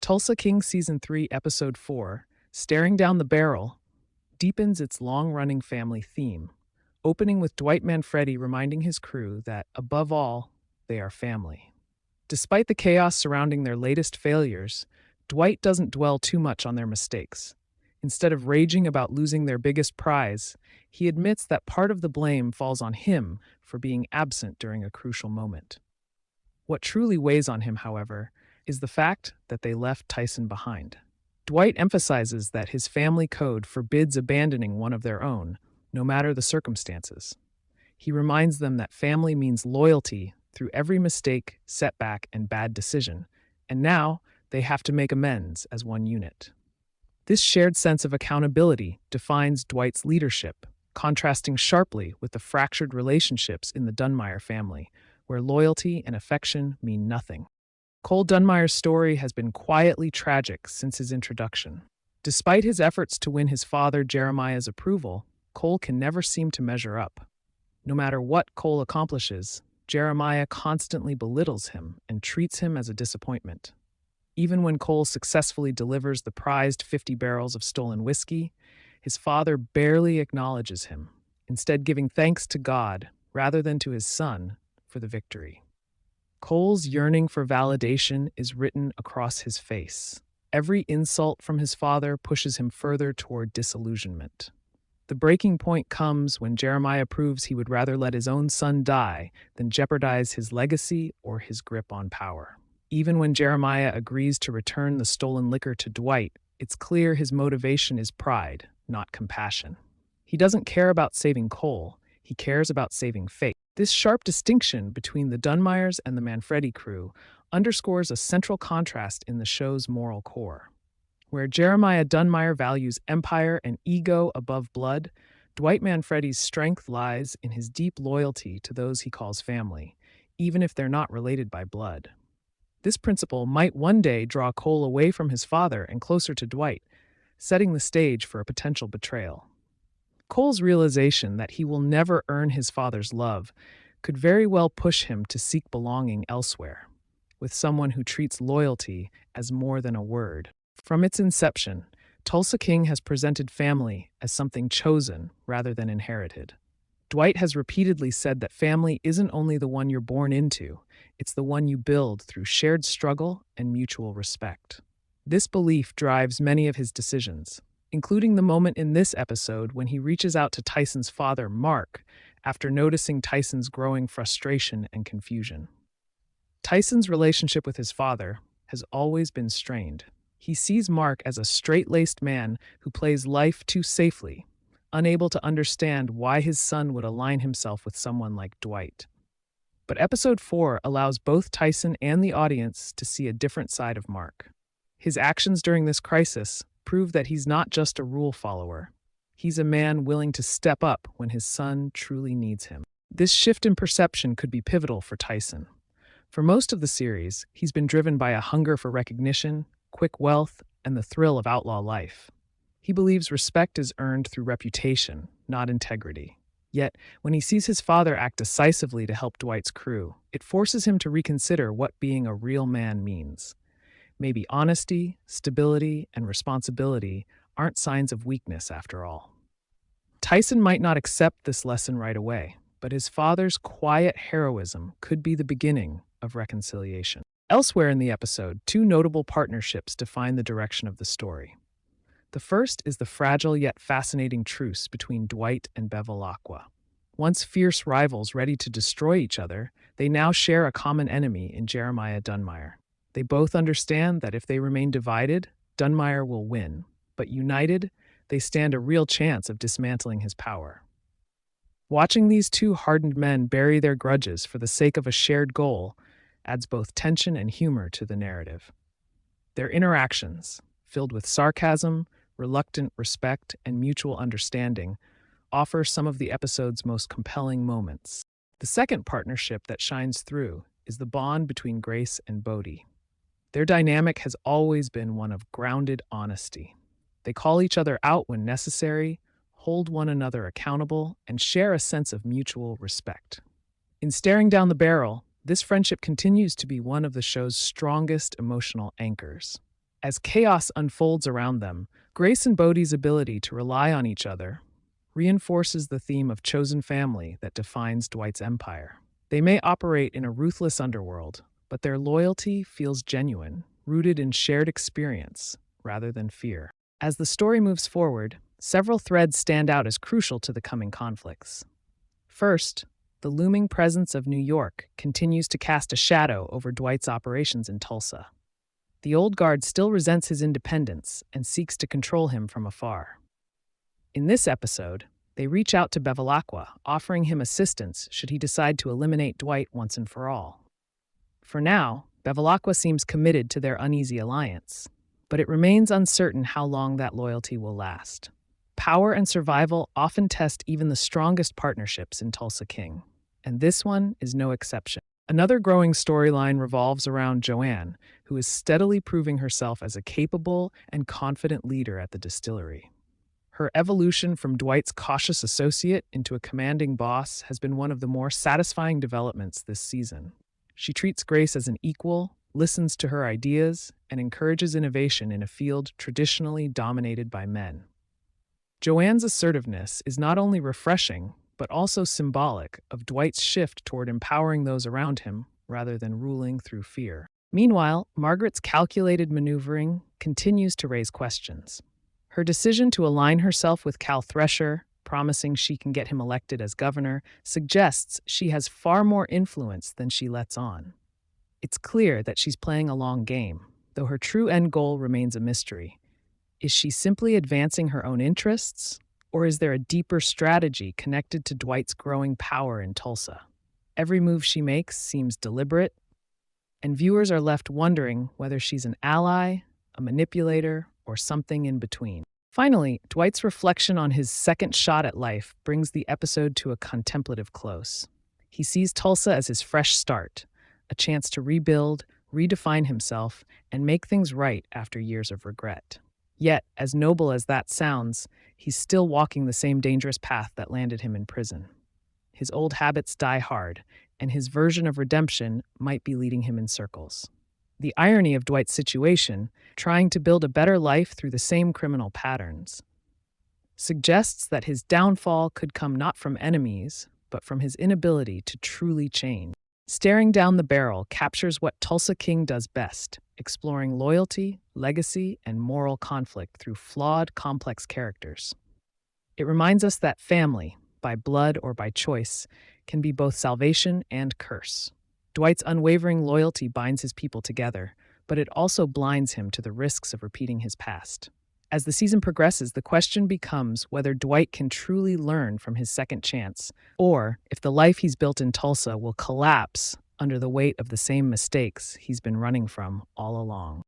Tulsa King Season 3, Episode 4, Staring Down the Barrel, deepens its long-running family theme, opening with Dwight Manfredi reminding his crew that, above all, they are family. Despite the chaos surrounding their latest failures, Dwight doesn't dwell too much on their mistakes. Instead of raging about losing their biggest prize, he admits that part of the blame falls on him for being absent during a crucial moment. What truly weighs on him, however, is the fact that they left Tyson behind. Dwight emphasizes that his family code forbids abandoning one of their own, no matter the circumstances. He reminds them that family means loyalty through every mistake, setback, and bad decision, and now they have to make amends as one unit. This shared sense of accountability defines Dwight's leadership, contrasting sharply with the fractured relationships in the Dunmire family, where loyalty and affection mean nothing. Cole Dunmire's story has been quietly tragic since his introduction. Despite his efforts to win his father Jeremiah's approval, Cole can never seem to measure up. No matter what Cole accomplishes, Jeremiah constantly belittles him and treats him as a disappointment. Even when Cole successfully delivers the prized 50 barrels of stolen whiskey, his father barely acknowledges him, instead giving thanks to God rather than to his son for the victory. Cole's yearning for validation is written across his face. Every insult from his father pushes him further toward disillusionment. The breaking point comes when Jeremiah proves he would rather let his own son die than jeopardize his legacy or his grip on power. Even when Jeremiah agrees to return the stolen liquor to Dwight, it's clear his motivation is pride, not compassion. He doesn't care about saving Cole, he cares about saving face. This sharp distinction between the Dunmires and the Manfredi crew underscores a central contrast in the show's moral core. Where Jeremiah Dunmire values empire and ego above blood, Dwight Manfredi's strength lies in his deep loyalty to those he calls family, even if they're not related by blood. This principle might one day draw Cole away from his father and closer to Dwight, setting the stage for a potential betrayal. Cole's realization that he will never earn his father's love could very well push him to seek belonging elsewhere, with someone who treats loyalty as more than a word. From its inception, Tulsa King has presented family as something chosen rather than inherited. Dwight has repeatedly said that family isn't only the one you're born into, it's the one you build through shared struggle and mutual respect. This belief drives many of his decisions, including the moment in this episode when he reaches out to Tyson's father, Mark, after noticing Tyson's growing frustration and confusion. Tyson's relationship with his father has always been strained. He sees Mark as a straight-laced man who plays life too safely, unable to understand why his son would align himself with someone like Dwight. But Episode 4 allows both Tyson and the audience to see a different side of Mark. His actions during this crisis prove that he's not just a rule follower. He's a man willing to step up when his son truly needs him. This shift in perception could be pivotal for Tyson. For most of the series, he's been driven by a hunger for recognition, quick wealth, and the thrill of outlaw life. He believes respect is earned through reputation, not integrity. Yet, when he sees his father act decisively to help Dwight's crew, it forces him to reconsider what being a real man means. Maybe honesty, stability, and responsibility aren't signs of weakness after all. Tyson might not accept this lesson right away, but his father's quiet heroism could be the beginning of reconciliation. Elsewhere in the episode, two notable partnerships define the direction of the story. The first is the fragile yet fascinating truce between Dwight and Bevilacqua. Once fierce rivals ready to destroy each other, they now share a common enemy in Jeremiah Dunmire. They both understand that if they remain divided, Dunmire will win, but united, they stand a real chance of dismantling his power. Watching these two hardened men bury their grudges for the sake of a shared goal adds both tension and humor to the narrative. Their interactions, filled with sarcasm, reluctant respect, and mutual understanding, offer some of the episode's most compelling moments. The second partnership that shines through is the bond between Grace and Bodie. Their dynamic has always been one of grounded honesty. They call each other out when necessary, hold one another accountable, and share a sense of mutual respect. In Staring Down the Barrel, this friendship continues to be one of the show's strongest emotional anchors. As chaos unfolds around them, Grace and Bodhi's ability to rely on each other reinforces the theme of chosen family that defines Dwight's empire. They may operate in a ruthless underworld, but their loyalty feels genuine, rooted in shared experience rather than fear. As the story moves forward, several threads stand out as crucial to the coming conflicts. First, the looming presence of New York continues to cast a shadow over Dwight's operations in Tulsa. The old guard still resents his independence and seeks to control him from afar. In this episode, they reach out to Bevilacqua, offering him assistance should he decide to eliminate Dwight once and for all. For now, Bevilacqua seems committed to their uneasy alliance, but it remains uncertain how long that loyalty will last. Power and survival often test even the strongest partnerships in Tulsa King, and this one is no exception. Another growing storyline revolves around Joanne, who is steadily proving herself as a capable and confident leader at the distillery. Her evolution from Dwight's cautious associate into a commanding boss has been one of the more satisfying developments this season. She treats Grace as an equal, listens to her ideas, and encourages innovation in a field traditionally dominated by men. Joanne's assertiveness is not only refreshing, but also symbolic of Dwight's shift toward empowering those around him rather than ruling through fear. Meanwhile, Margaret's calculated maneuvering continues to raise questions. Her decision to align herself with Cal Thresher, promising she can get him elected as governor, suggests she has far more influence than she lets on. It's clear that she's playing a long game, though her true end goal remains a mystery. Is she simply advancing her own interests, or is there a deeper strategy connected to Dwight's growing power in Tulsa? Every move she makes seems deliberate, and viewers are left wondering whether she's an ally, a manipulator, or something in between. Finally, Dwight's reflection on his second shot at life brings the episode to a contemplative close. He sees Tulsa as his fresh start, a chance to rebuild, redefine himself, and make things right after years of regret. Yet, as noble as that sounds, he's still walking the same dangerous path that landed him in prison. His old habits die hard, and his version of redemption might be leading him in circles. The irony of Dwight's situation, trying to build a better life through the same criminal patterns, suggests that his downfall could come not from enemies, but from his inability to truly change. Staring Down the Barrel captures what Tulsa King does best, exploring loyalty, legacy, and moral conflict through flawed, complex characters. It reminds us that family, by blood or by choice, can be both salvation and curse. Dwight's unwavering loyalty binds his people together, but it also blinds him to the risks of repeating his past. As the season progresses, the question becomes whether Dwight can truly learn from his second chance, or if the life he's built in Tulsa will collapse under the weight of the same mistakes he's been running from all along.